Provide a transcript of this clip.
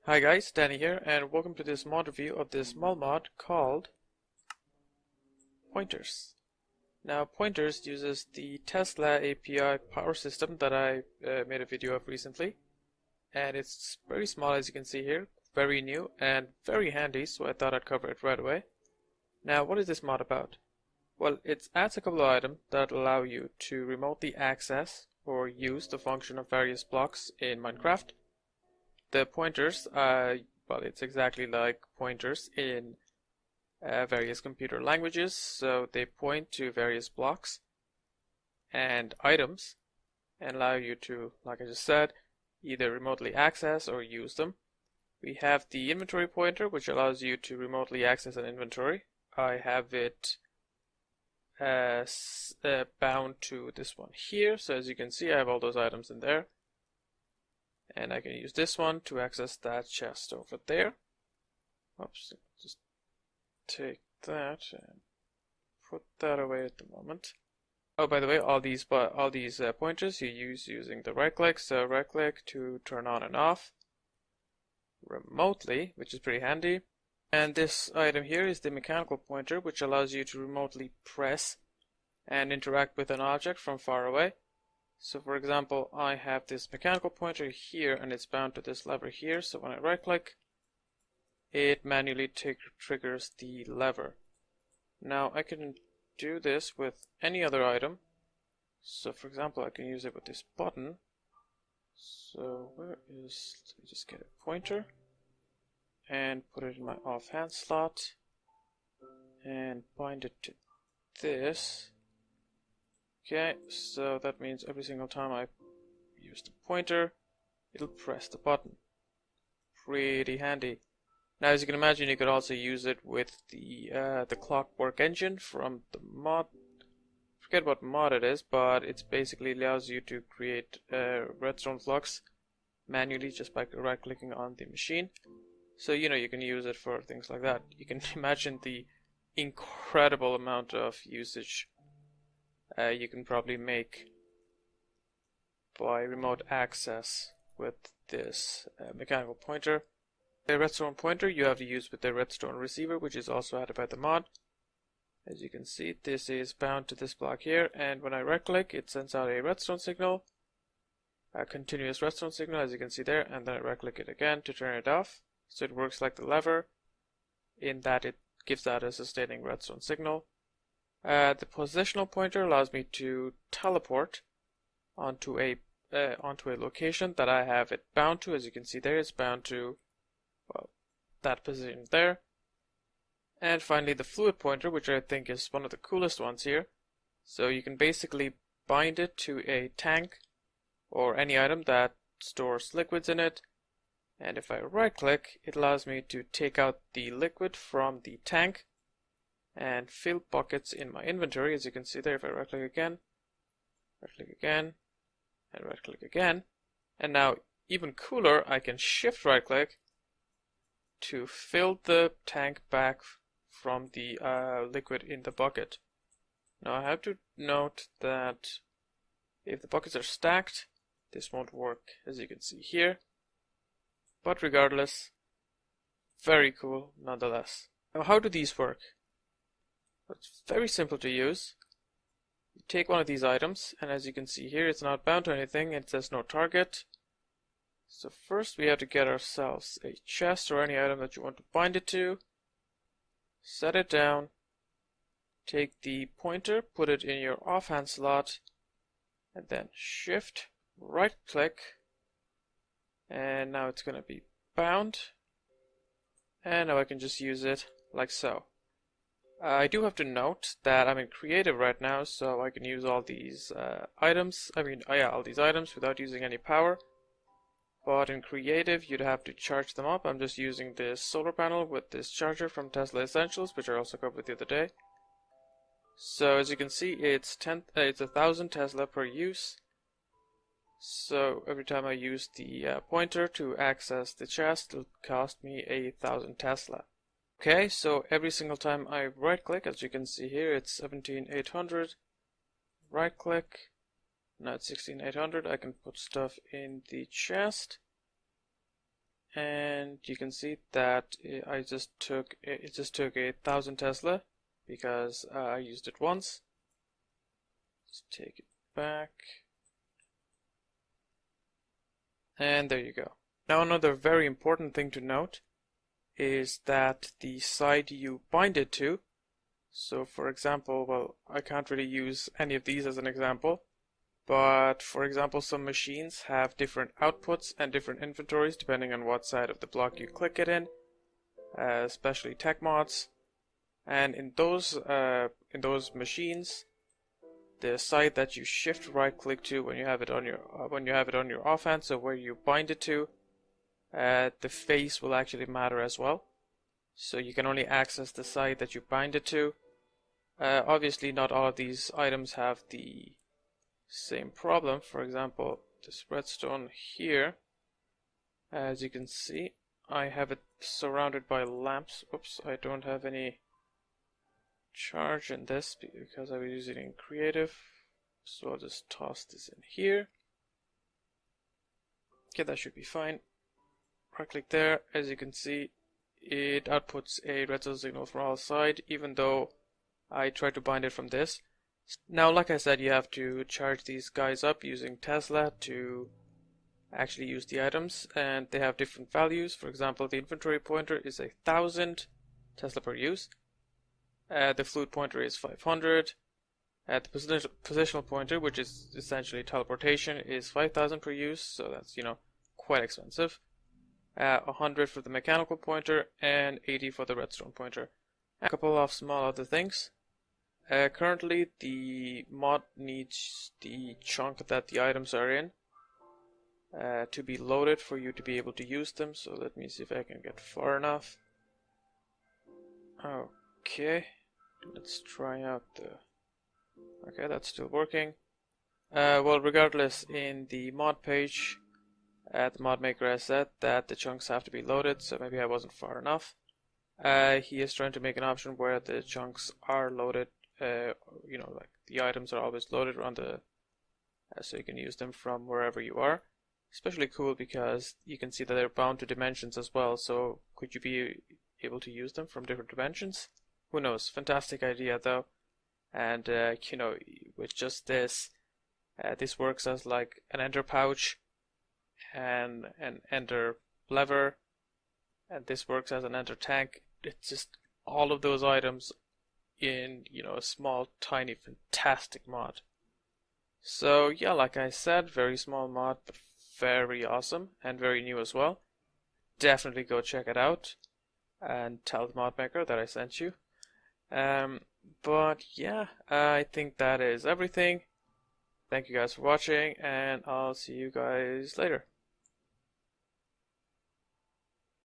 Hi guys, Danny here, and welcome to this mod review of this small mod called Pointers. Now, Pointers uses the Tesla API power system that I made a video of recently, and it's very small as you can see here, very new and very handy, so I thought I'd cover it right away. Now, what is this mod about? Well, it adds a couple of items that allow you to remotely access or use the function of various blocks in Minecraft. The pointers, well, it's exactly like pointers in various computer languages, so they point to various blocks and items and allow you to, like I just said, either remotely access or use them. We have the inventory pointer, which allows you to remotely access an inventory. I have it bound to this one here, so as you can see I have all those items in there. And I can use this one to access that chest over there. Oops, just take that and put that away at the moment. Oh, by the way, all these pointers you use using the right click. So right click to turn on and off remotely, which is pretty handy. And this item here is the mechanical pointer, which allows you to remotely press and interact with an object from far away. So for example, I have this mechanical pointer here and it's bound to this lever here, so when I right click, it manually triggers the lever. Now I can do this with any other item. So for example, I can use it with this button. So let me just get a pointer and put it in my offhand slot and bind it to this. Okay, so that means every single time I use the pointer, it'll press the button. Pretty handy. Now, as you can imagine, you could also use it with the clockwork engine from the mod. Forget what mod it is, but it basically allows you to create redstone blocks manually just by right-clicking on the machine. So you can use it for things like that. You can imagine the incredible amount of usage you can probably make by remote access with this mechanical pointer. The redstone pointer you have to use with the redstone receiver, which is also added by the mod. As you can see, this is bound to this block here, and when I right click, it sends out a redstone signal, a continuous redstone signal, as you can see there, and then I right click it again to turn it off. So it works like the lever in that it gives out a sustaining redstone signal. The positional pointer allows me to teleport onto a location that I have it bound to. As you can see there, it's bound to, well, that position there. And finally the fluid pointer, which I think is one of the coolest ones here. So you can basically bind it to a tank or any item that stores liquids in it. And if I right click, it allows me to take out the liquid from the tank and fill buckets in my inventory. As you can see there, if I right click again, and right click again, and now even cooler, I can shift right click to fill the tank back from the liquid in the bucket. Now I have to note that if the buckets are stacked, this won't work, as you can see here, but regardless, very cool nonetheless. Now, how do these work? It's very simple to use. You take one of these items, and as you can see here, it's not bound to anything. It says no target. So first we have to get ourselves a chest or any item that you want to bind it to. Set it down. Take the pointer, put it in your offhand slot, and then shift, right click, and now it's going to be bound. And now I can just use it like so. I do have to note that I'm in creative right now, so I can use all these items. All these items without using any power. But in creative, you'd have to charge them up. I'm just using this solar panel with this charger from Tesla Essentials, which I also covered the other day. So as you can see, it's 1,000 Tesla per use. So every time I use the pointer to access the chest, it'll cost me 1,000 Tesla. Okay, so every single time I right click, as you can see here, it's 17,800. Right click, now it's 16,800. I can put stuff in the chest. and you can see that it just took 1,000 Tesla because I used it once. Let's take it back, and there you go. Now another very important thing to note is that the side you bind it to, so for example, well, I can't really use any of these as an example, but for example, some machines have different outputs and different inventories depending on what side of the block you click it in, especially tech mods. And in those machines, the side that you shift right click to when you have it on your offhand, so where you bind it to, the face will actually matter as well. So you can only access the side that you bind it to. Obviously, not all of these items have the same problem. For example, this redstone here, as you can see, I have it surrounded by lamps. Oops, I don't have any charge in this because I was using it in creative. So I'll just toss this in here. Okay, that should be fine. Right click there. As you can see, it outputs a redstone signal from all sides, even though I try to bind it from this. Now, like I said, you have to charge these guys up using Tesla to actually use the items, and they have different values. For example, the inventory pointer is 1,000 Tesla per use. The fluid pointer is 500. The positional pointer, which is essentially teleportation, is 5,000 per use, so that's, quite expensive. 100 for the mechanical pointer, and 80 for the redstone pointer. A couple of small other things. Currently, the mod needs the chunk that the items are in to be loaded for you to be able to use them. So let me see if I can get far enough. Okay, let's try out the... Okay, that's still working. Well, regardless, in the mod page, the mod maker has said that the chunks have to be loaded, so maybe I wasn't far enough. He is trying to make an option where the chunks are loaded. Like the items are always loaded on the, so you can use them from wherever you are. Especially cool because you can see that they're bound to dimensions as well. So could you be able to use them from different dimensions? Who knows? Fantastic idea though. And with just this, this works as like an ender pouch and an ender lever, and this works as an ender tank. It's just all of those items in a small, tiny, fantastic mod. So yeah, like I said, very small mod, but very awesome and very new as well. Definitely go check it out and tell the mod maker that I sent you. But yeah, I think that is everything. Thank you guys for watching, and I'll see you guys later.